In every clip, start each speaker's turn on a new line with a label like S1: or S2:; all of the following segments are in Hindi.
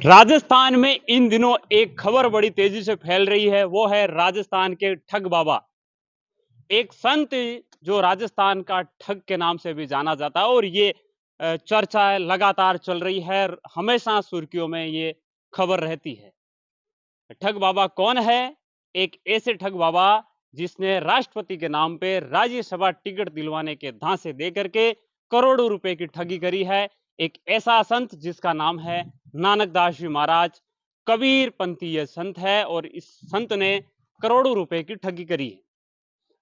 S1: राजस्थान में इन दिनों एक खबर बड़ी तेजी से फैल रही है। वो है राजस्थान के ठग बाबा। एक संत जो राजस्थान का ठग के नाम से भी जाना जाता है और ये चर्चा लगातार चल रही है। हमेशा सुर्खियों में ये खबर रहती है। ठग बाबा कौन है? एक ऐसे ठग बाबा जिसने राष्ट्रपति के नाम पे राज्यसभा टिकट दिलवाने के धांसे दे करके करोड़ों रुपए की ठगी करी है। एक ऐसा संत जिसका नाम है नानक दास जी महाराज। कबीर पंथी यह संत है और इस संत ने करोड़ों रुपए की ठगी करी है।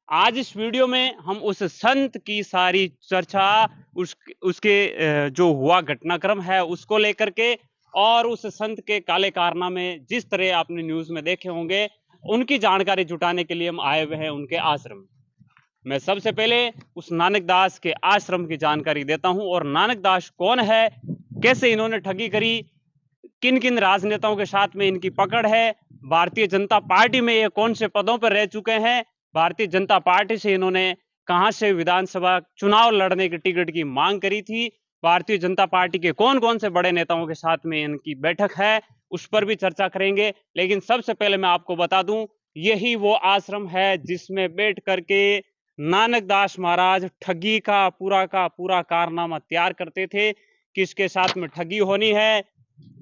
S1: आज इस वीडियो में हम उस संत की सारी चर्चा, उसके जो हुआ घटनाक्रम है उसको लेकर के, और उस संत के काले कारनामे जिस तरह आपने न्यूज में देखे होंगे, उनकी जानकारी जुटाने के लिए हम आए हुए हैं उनके आश्रम। मैं सबसे पहले उस नानक दास के आश्रम की जानकारी देता हूं और नानक दास कौन है, कैसे इन्होंने ठगी करी, किन किन राजनेताओं के साथ में इनकी पकड़ है, भारतीय जनता पार्टी में ये कौन से पदों पर रह चुके हैं, भारतीय जनता पार्टी से इन्होंने कहां से विधानसभा चुनाव लड़ने की टिकट की मांग करी थी, भारतीय जनता पार्टी के कौन कौन से बड़े नेताओं के साथ में इनकी बैठक है, उस पर भी चर्चा करेंगे। लेकिन सबसे पहले मैं आपको बता दूं, यही वो आश्रम है जिसमें बैठ करके नानक दास महाराज ठगी का पूरा कारनामा तैयार करते थे। किसके साथ में ठगी होनी है,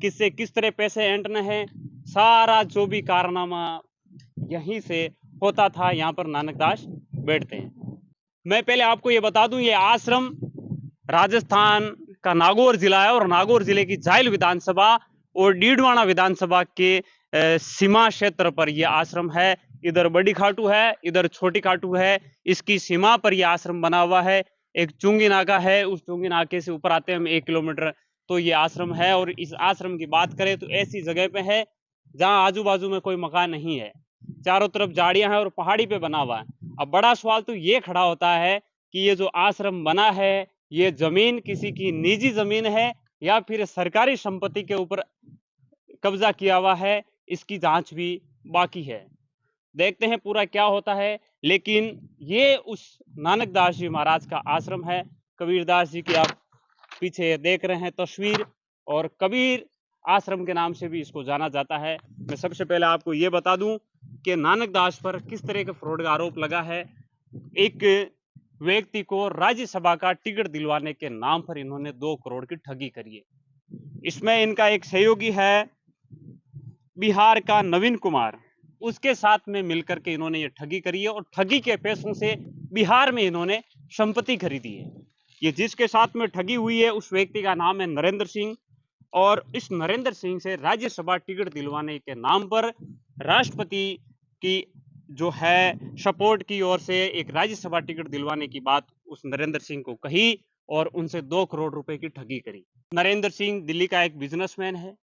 S1: किससे किस तरह पैसे ऐंठने हैं, सारा जो भी कारनामा यहीं से होता था। यहाँ पर नानक दास बैठते हैं। मैं पहले आपको ये बता दूं, ये आश्रम राजस्थान का नागौर जिला है और नागौर जिले की जायल विधानसभा और डीडवाना विधानसभा के सीमा क्षेत्र पर यह आश्रम है। इधर बड़ी खाटू है, इधर छोटी खाटू है। इसकी सीमा पर यह आश्रम बना हुआ है। एक चुंगी नाका है, उस चुंगी नाके से ऊपर आते हैं हम 1 किलोमीटर तो ये आश्रम है। और इस आश्रम की बात करें तो ऐसी जगह पे है जहां आजू बाजू में कोई मकान नहीं है, चारों तरफ झाड़ियां हैं और पहाड़ी पे बना हुआ है। अब बड़ा सवाल तो ये खड़ा होता है कि ये जो आश्रम बना है, ये जमीन किसी की निजी जमीन है या फिर सरकारी संपत्ति के ऊपर कब्जा किया हुआ है, इसकी जांच भी बाकी है। देखते हैं पूरा क्या होता है। लेकिन ये उस नानक दास जी महाराज का आश्रम है। कबीर दास जी की आप पीछे देख रहे हैं तस्वीर, और कबीर आश्रम के नाम से भी इसको जाना जाता है। मैं सबसे पहले आपको ये बता दूं कि नानक दास पर किस तरह के फ्रॉड का आरोप लगा है। एक व्यक्ति को राज्यसभा का टिकट दिलवाने के नाम पर इन्होंने 2 करोड़ की ठगी करी है। इसमें इनका एक सहयोगी है बिहार का नवीन कुमार, उसके साथ में मिलकर के इन्होंने ये ठगी करी है और ठगी के पैसों से बिहार में इन्होंने संपत्ति खरीदी है। ये जिसके साथ में ठगी हुई है उस व्यक्ति का नाम है नरेंद्र सिंह, और इस नरेंद्र सिंह से राज्यसभा टिकट दिलवाने के नाम पर राष्ट्रपति की जो है सपोर्ट की ओर से एक राज्यसभा टिकट दिलवाने की बात उस नरेंद्र सिंह को कही और उनसे 2 करोड़ रुपए की ठगी करी। नरेंद्र सिंह दिल्ली का एक बिजनेसमैन है।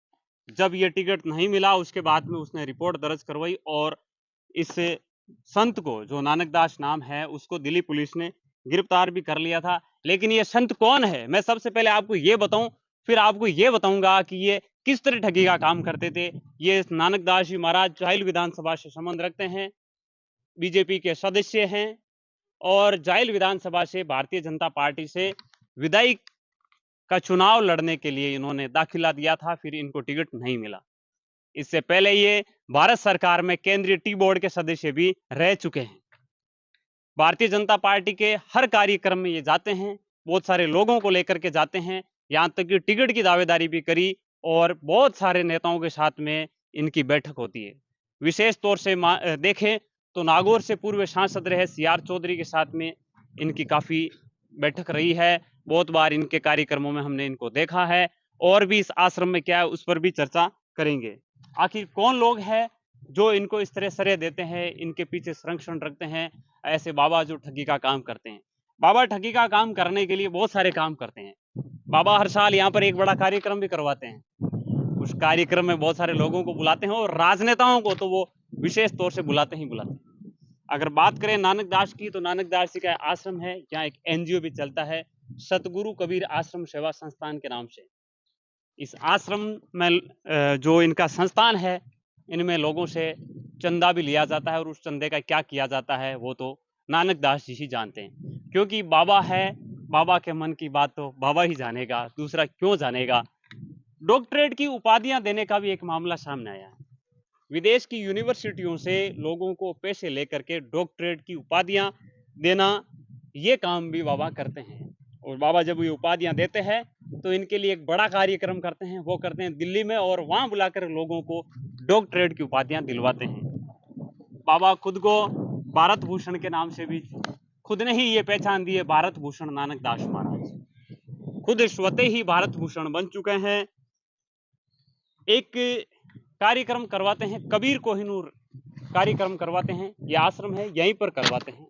S1: जब ये टिकट नहीं मिला उसके बाद में उसने रिपोर्ट दर्ज करवाई और इस संत को, जो नानक दास नाम है, उसको दिल्ली पुलिस ने गिरफ्तार भी कर लिया था। लेकिन ये संत कौन है, मैं सबसे पहले आपको ये बताऊं, फिर आपको ये बताऊंगा कि ये किस तरह ठगी का काम करते थे। ये नानक दास जी महाराज जायल विधानसभा से संबंध रखते हैं, बीजेपी के सदस्य हैं और जायल विधानसभा से भारतीय जनता पार्टी से विधायक का चुनाव लड़ने के लिए इन्होंने दाखिला दिया था, फिर इनको टिकट नहीं मिला। इससे पहले ये भारत सरकार में केंद्रीय टी बोर्ड के सदस्य भी रह चुके हैं। भारतीय जनता पार्टी के हर कार्यक्रम में ये जाते हैं, बहुत सारे लोगों को लेकर के जाते हैं, यहां तक कि टिकट की दावेदारी भी करी और बहुत सारे नेताओं के साथ में इनकी बैठक होती है। विशेष तौर से देखें तो नागौर से पूर्व सांसद रहे सीआर चौधरी के साथ में इनकी काफी बैठक रही है। बहुत बार इनके कार्यक्रमों में हमने इनको देखा है और भी इस आश्रम में क्या है उस पर भी चर्चा करेंगे। आखिर कौन लोग हैं जो इनको इस तरह सरे देते हैं, इनके पीछे संरक्षण रखते हैं, ऐसे बाबा जो ठगी का काम करते हैं। बाबा ठगी का काम करने के लिए बहुत सारे काम करते हैं। बाबा हर साल यहाँ पर एक बड़ा कार्यक्रम भी करवाते हैं। उस कार्यक्रम में बहुत सारे लोगों को बुलाते हैं और राजनेताओं को तो वो विशेष तौर से बुलाते ही बुलाते हैं। अगर बात करें नानक दास की, तो नानक दास जी का आश्रम है, यहाँ एक एनजीओ भी चलता है, सतगुरु कबीर आश्रम सेवा संस्थान के नाम से। इस आश्रम में जो इनका संस्थान है, इनमें लोगों से चंदा भी लिया जाता है और उस चंदे का क्या किया जाता है वो तो नानक दास जी ही जानते हैं, क्योंकि बाबा है, बाबा के मन की बात तो बाबा ही जानेगा, दूसरा क्यों जानेगा। डॉक्टरेट की उपाधियां देने का भी एक मामला सामने आया है। विदेश की यूनिवर्सिटियों से लोगों को पैसे लेकर के डॉक्टरेट की उपाधियां देना, ये काम भी बाबा करते हैं। और बाबा जब ये उपाधियां देते हैं तो इनके लिए एक बड़ा कार्यक्रम करते हैं, वो करते हैं दिल्ली में, और वहां बुलाकर लोगों को डॉक्टरेट की उपाधियां दिलवाते हैं। बाबा खुद को भारत भूषण के नाम से भी खुद ने ही ये पहचान दी है, भारत भूषण नानक दास महाराज खुद स्वतः ही भारत भूषण बन चुके हैं। एक कार्यक्रम करवाते हैं, कबीर कोहिनूर कार्यक्रम करवाते हैं, ये आश्रम है यहीं पर करवाते हैं,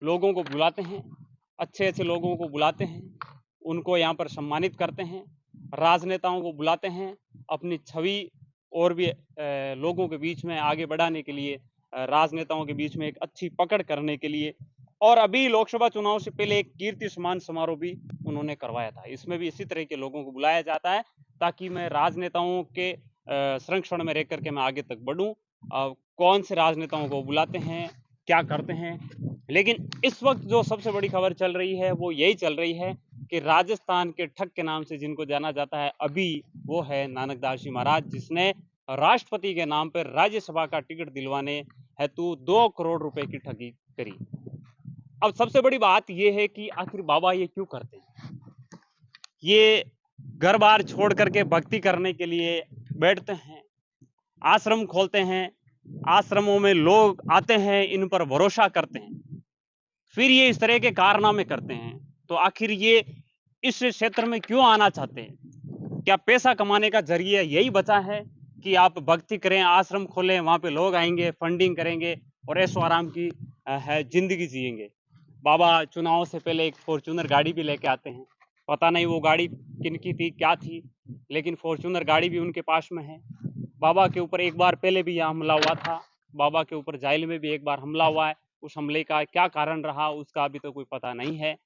S1: लोगों को बुलाते हैं, अच्छे अच्छे लोगों को बुलाते हैं, उनको यहाँ पर सम्मानित करते हैं, राजनेताओं को बुलाते हैं, अपनी छवि और भी लोगों के बीच में आगे बढ़ाने के लिए, राजनेताओं के बीच में एक अच्छी पकड़ करने के लिए। और अभी लोकसभा चुनाव से पहले एक कीर्ति सम्मान समारोह भी उन्होंने करवाया था, इसमें भी इसी तरह के लोगों को बुलाया जाता है ताकि मैं राजनेताओं के संरक्षण में रह करके मैं आगे तक बढ़ूं। कौन से राजनेताओं को बुलाते हैं, क्या करते हैं। लेकिन इस वक्त जो सबसे बड़ी खबर चल रही है वो यही चल रही है कि राजस्थान के ठग के नाम से जिनको जाना जाता है अभी, वो है नानक दास जी महाराज, जिसने राष्ट्रपति के नाम पर राज्यसभा का टिकट दिलवाने हेतु 2 करोड़ रुपए की ठगी करी। अब सबसे बड़ी बात यह है कि आखिर बाबा ये क्यों करते हैं। ये घर बार छोड़ करके भक्ति करने के लिए बैठते हैं, आश्रम खोलते हैं, आश्रमों में लोग आते हैं, इन पर भरोसा करते हैं, फिर ये इस तरह के कारनामे करते हैं। तो आखिर ये इस क्षेत्र में क्यों आना चाहते हैं? क्या पैसा कमाने का जरिया यही बचा है कि आप भक्ति करें, आश्रम खोलें, वहां पे लोग आएंगे, फंडिंग करेंगे और ऐशो आराम की है जिंदगी जिएंगे। बाबा चुनाव से पहले एक फॉर्च्यूनर गाड़ी भी लेके आते हैं, पता नहीं वो गाड़ी किनकी थी, क्या थी, लेकिन फॉर्च्यूनर गाड़ी भी उनके पास में है। बाबा के ऊपर एक बार पहले भी यह हमला हुआ था, बाबा के ऊपर जाइल में भी एक बार हमला हुआ है, उस हमले का क्या कारण रहा उसका अभी तो कोई पता नहीं है।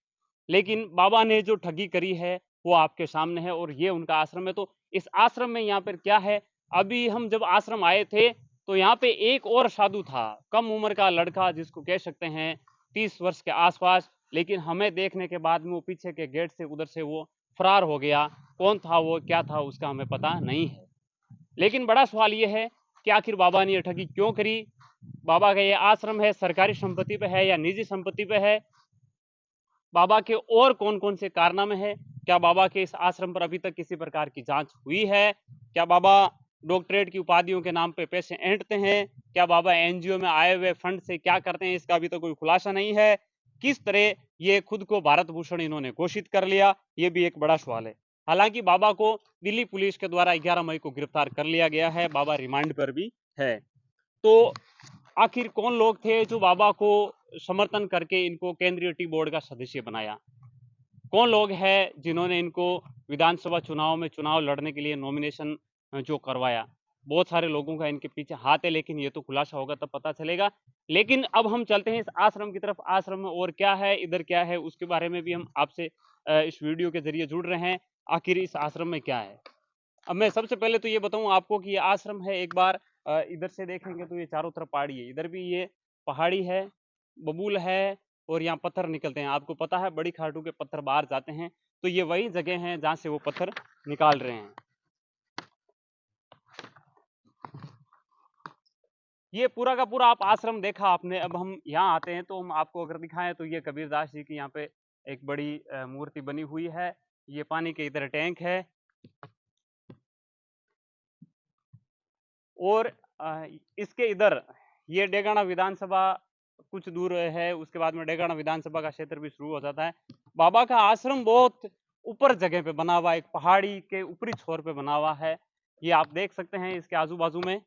S1: लेकिन बाबा ने जो ठगी करी है वो आपके सामने है, और ये उनका आश्रम है। तो इस आश्रम में यहाँ पर क्या है, अभी हम जब आश्रम आए थे तो यहाँ पे एक और साधु था, कम उम्र का लड़का, जिसको कह सकते हैं 30 वर्ष के आसपास, लेकिन हमें देखने के बाद में वो पीछे के गेट से उधर से वो फरार हो गया। कौन था वो, क्या था, उसका हमें पता नहीं है। लेकिन बड़ा सवाल ये है कि आखिर बाबा ने ये ठगी क्यों करी। बाबा का ये आश्रम है, सरकारी संपत्ति पे है या निजी संपत्ति पे है? बाबा के और कौन कौन से कारनामे हैं? क्या बाबा के इस आश्रम पर अभी तक किसी प्रकार की जांच हुई है? क्या बाबा डॉक्टरेट की उपाधियों के नाम पे पैसे ऐंठते हैं? क्या बाबा एनजीओ में आए हुए फंड से क्या करते हैं, इसका अभी तो कोई खुलासा नहीं है। किस तरह ये खुद को भारत भूषण इन्होंने घोषित कर लिया, ये भी एक बड़ा सवाल है। हालांकि बाबा को दिल्ली पुलिस के द्वारा 11 मई को गिरफ्तार कर लिया गया है, बाबा रिमांड पर भी है। तो आखिर कौन लोग थे जो बाबा को समर्थन करके इनको केंद्रीय टी बोर्ड का सदस्य बनाया? कौन लोग हैं जिन्होंने इनको विधानसभा चुनाव में चुनाव लड़ने के लिए नॉमिनेशन जो करवाया? बहुत सारे लोगों का इनके पीछे हाथ है, लेकिन ये तो खुलासा होगा तब पता चलेगा। लेकिन अब हम चलते हैं इस आश्रम की तरफ। आश्रम में और क्या है, इधर क्या है, उसके बारे में भी हम आपसे इस वीडियो के जरिए जुड़ रहे हैं। आखिर इस आश्रम में क्या है। अब मैं सबसे पहले तो ये बताऊं आपको कि ये आश्रम है। एक बार इधर से देखेंगे तो ये चारों तरफ पहाड़ी है, इधर भी ये पहाड़ी है, बबूल है, और यहाँ पत्थर निकलते हैं। आपको पता है बड़ी खाटू के पत्थर बाहर जाते हैं, तो ये वही जगह है जहाँ से वो पत्थर निकाल रहे हैं। ये पूरा का पूरा आप आश्रम देखा आपने। अब हम यहाँ आते हैं तो हम आपको अगर दिखाएं तो ये कबीरदास जी की यहाँ पे एक बड़ी मूर्ति बनी हुई है। ये पानी के इधर टैंक है, और इसके इधर ये डेगाना विधानसभा कुछ दूर है, उसके बाद में डेगाना विधानसभा का क्षेत्र भी शुरू हो जाता है। बाबा का आश्रम बहुत ऊपर जगह पे बना हुआ है, एक पहाड़ी के ऊपरी छोर पे बना हुआ है। ये आप देख सकते हैं इसके आजू बाजू में।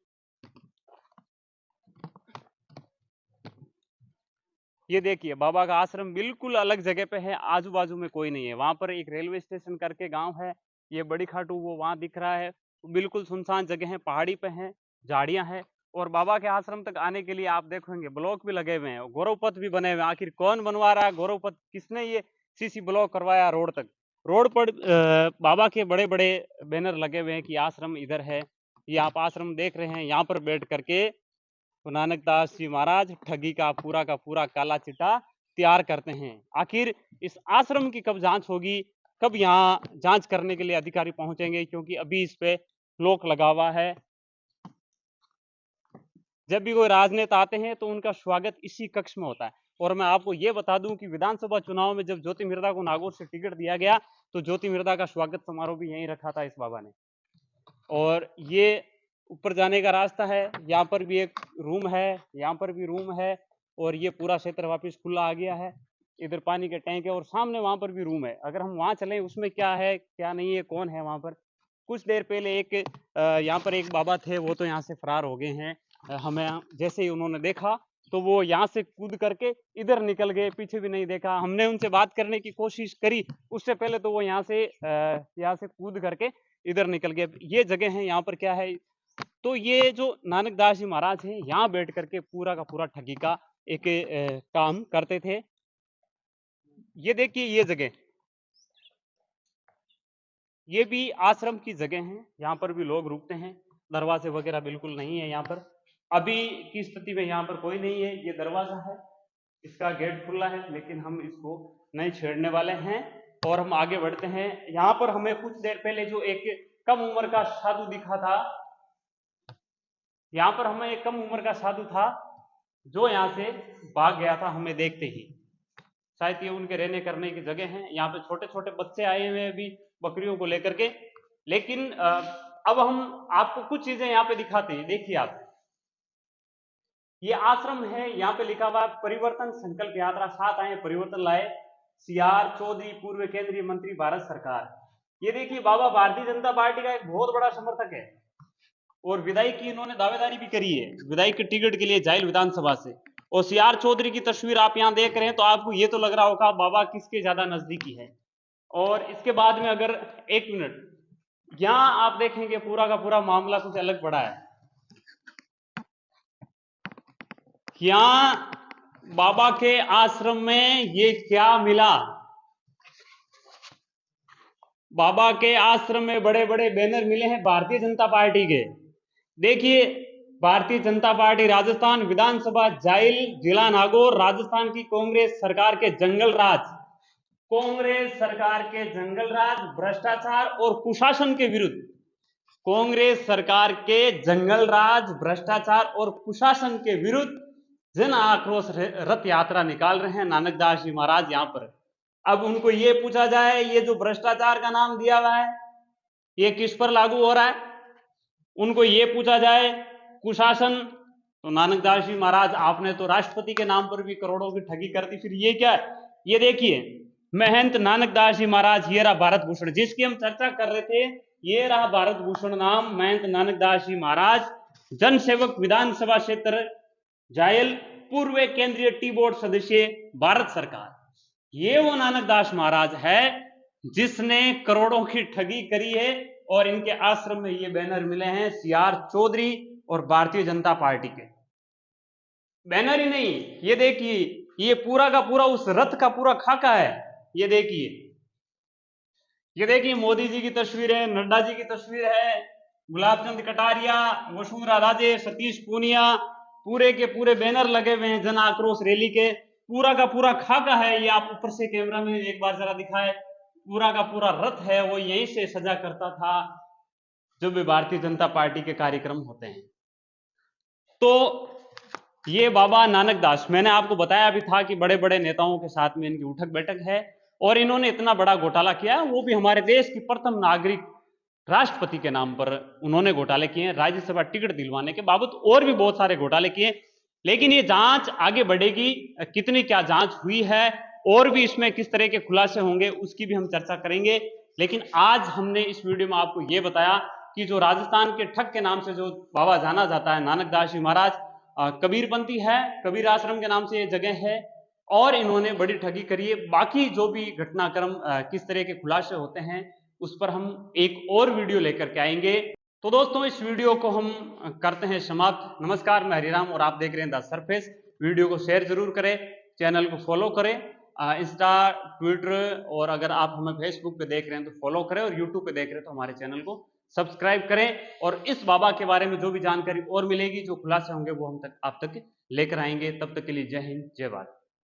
S1: ये देखिए बाबा का आश्रम बिल्कुल अलग जगह पे है, आजू बाजू में कोई नहीं है। वहां पर एक रेलवे स्टेशन करके गांव है, ये बड़ी खाटू वो वहां दिख रहा है। बिल्कुल सुनसान जगह है, पहाड़ी पे है, झाड़ियां हैं। और बाबा के आश्रम तक आने के लिए आप देखेंगे ब्लॉक भी लगे हुए हैं, गौरव पथ भी बने हुए हैं। आखिर कौन बनवा रहा है गौरव पथ, किसने ये सीसी ब्लॉक करवाया रोड तक? रोड पर बाबा के बड़े बड़े बैनर लगे हुए हैं कि आश्रम इधर है। ये आप आश्रम देख रहे हैं, यहाँ पर बैठ करके तो नानक दास जी महाराज ठगी का पूरा काला चिट्ठा तैयार करते हैं। आखिर इस आश्रम की कब जांच होगी, कब यहाँ जांच करने के लिए अधिकारी पहुंचेंगे, क्योंकि अभी इस पे लॉक लगा हुआ है। जब भी कोई राजनेता आते हैं तो उनका स्वागत इसी कक्ष में होता है। और मैं आपको ये बता दूं कि विधानसभा चुनाव में जब ज्योति मिर्धा को नागौर से टिकट दिया गया तो ज्योति मिर्धा का स्वागत समारोह भी यहीं रखा था इस बाबा ने। और ये ऊपर जाने का रास्ता है, यहाँ पर भी एक रूम है, यहाँ पर भी रूम है, और ये पूरा क्षेत्र वापिस खुला आ गया है। इधर पानी के टैंक है और सामने वहां पर भी रूम है। अगर हम वहां चलें उसमें क्या है क्या नहीं है, कौन है वहां पर। कुछ देर पहले एक यहाँ पर एक बाबा थे, वो तो यहाँ से फरार हो गए हैं। हमें जैसे ही उन्होंने देखा तो वो यहाँ से कूद करके इधर निकल गए, पीछे भी नहीं देखा। हमने उनसे बात करने की कोशिश करी, उससे पहले तो वो यहाँ से कूद करके इधर निकल गए। ये जगह है, यहाँ पर क्या है, तो ये जो नानक दास जी महाराज हैं यहाँ बैठ करके पूरा का पूरा ठगी का एक काम करते थे। ये देखिए ये जगह, ये भी आश्रम की जगह है, यहाँ पर भी लोग रुकते हैं। दरवाजे वगैरह बिल्कुल नहीं है यहाँ पर, अभी की स्थिति में यहाँ पर कोई नहीं है। ये दरवाजा है, इसका गेट खुला है, लेकिन हम इसको नहीं छेड़ने वाले हैं और हम आगे बढ़ते हैं। यहाँ पर हमें कुछ देर पहले जो एक कम उम्र का साधु दिखा था, यहाँ पर हमें एक कम उम्र का साधु था जो यहाँ से भाग गया था हमें देखते ही। शायद ये उनके रहने करने की जगह है। यहाँ पे छोटे छोटे बच्चे आए हुए हैं अभी बकरियों को लेकर के। लेकिन अब हम आपको कुछ चीजें यहाँ पे दिखाते हैं। देखिए आप, ये आश्रम है, यहाँ पे लिखा हुआ परिवर्तन संकल्प यात्रा, 7 आए परिवर्तन लाए, सीआर चौधरी पूर्व केंद्रीय मंत्री भारत सरकार। ये देखिए बाबा भारतीय जनता पार्टी का एक बहुत बड़ा समर्थक है और विधायक की इन्होंने दावेदारी भी करी है, विधायक के टिकट के लिए जाइल विधानसभा से। और सीआर चौधरी की तस्वीर आप यहां देख रहे हैं तो आपको ये तो लग रहा होगा बाबा किसके ज्यादा नजदीकी है। और इसके बाद में अगर एक मिनट, यहां आप देखेंगे पूरा का पूरा मामला कुछ अलग पड़ा है। यहां बाबा के आश्रम में ये क्या मिला, बाबा के आश्रम में बड़े बड़े बैनर मिले हैं भारतीय जनता पार्टी के। देखिए, भारतीय जनता पार्टी राजस्थान विधानसभा जाइल जिला नागौर, राजस्थान की कांग्रेस सरकार के जंगल राज, कांग्रेस सरकार के जंगल राज, भ्रष्टाचार और कुशासन के विरुद्ध, कांग्रेस सरकार के जंगल राज, भ्रष्टाचार और कुशासन के विरुद्ध जन आक्रोश रथ यात्रा निकाल रहे हैं नानक दास जी महाराज यहाँ पर। अब उनको ये पूछा जाए, ये जो भ्रष्टाचार का नाम दिया हुआ है ये किस पर लागू हो रहा है, उनको ये पूछा जाए कुशासन, तो नानक दास जी महाराज आपने तो राष्ट्रपति के नाम पर भी करोड़ों की ठगी कर दी, फिर ये क्या है। ये देखिए महंत नानक दास जी महाराज, ये रहा भारत भूषण जिसकी हम चर्चा कर रहे थे, ये रहा भारत भूषण नाम, महंत नानक दास जी महाराज, जन सेवक विधानसभा क्षेत्र जायल, पूर्व केंद्रीय टी बोर्ड सदस्य भारत सरकार। ये वो नानक दास महाराज है जिसने करोड़ों की ठगी करी है। और इनके आश्रम में ये बैनर मिले हैं सीआर चौधरी और भारतीय जनता पार्टी के। बैनर ही नहीं, ये देखिए ये पूरा का पूरा उस रथ का पूरा खाका है। ये देखिए, ये देखिए मोदी जी की तस्वीर है, नड्डा जी की तस्वीर है, गुलाब चंद कटारिया, वसुंधरा राजे, सतीश पूनिया, पूरे के पूरे बैनर लगे हुए हैं जन आक्रोश रैली के। पूरा का पूरा खाका है। ये आप ऊपर से कैमरा में एक बार जरा दिखाए, पूरा का पूरा रथ है वो यहीं से सजा करता था जब भी भारतीय जनता पार्टी के कार्यक्रम होते हैं। तो ये बाबा नानक दास, मैंने आपको बताया भी था कि बड़े बड़े नेताओं के साथ में इनकी उठक बैठक है और इन्होंने इतना बड़ा घोटाला किया, वो भी हमारे देश की प्रथम नागरिक राष्ट्रपति के नाम पर उन्होंने घोटाले किए, राज्यसभा टिकट दिलवाने के बाबत और भी बहुत सारे घोटाले किए। लेकिन ये जांच आगे बढ़ेगी, कितनी क्या जांच हुई है और भी इसमें किस तरह के खुलासे होंगे उसकी भी हम चर्चा करेंगे। लेकिन आज हमने इस वीडियो में आपको यह बताया कि जो राजस्थान के ठग के नाम से जो बाबा जाना जाता है नानक दास जी महाराज, कबीरपंथी है, कबीर आश्रम के नाम से ये जगह है और इन्होंने बड़ी ठगी करी है। बाकी जो भी घटनाक्रम किस तरह के खुलासे होते हैं उस पर हम एक और वीडियो लेकर के आएंगे। तो दोस्तों इस वीडियो को हम करते हैं समाप्त। नमस्कार, मैं हरिराम और आप देख रहे हैं द सरफेस। वीडियो को शेयर जरूर करें, चैनल को फॉलो करें, इंस्टा, ट्विटर और अगर आप हमें फेसबुक पे देख रहे हैं तो फॉलो करें और यूट्यूब पे देख रहे हैं तो हमारे चैनल को सब्सक्राइब करें। और इस बाबा के बारे में जो भी जानकारी और मिलेगी, जो खुलासे होंगे वो हम तक आप तक लेकर आएंगे। तब तक के लिए जय हिंद, जय भारत।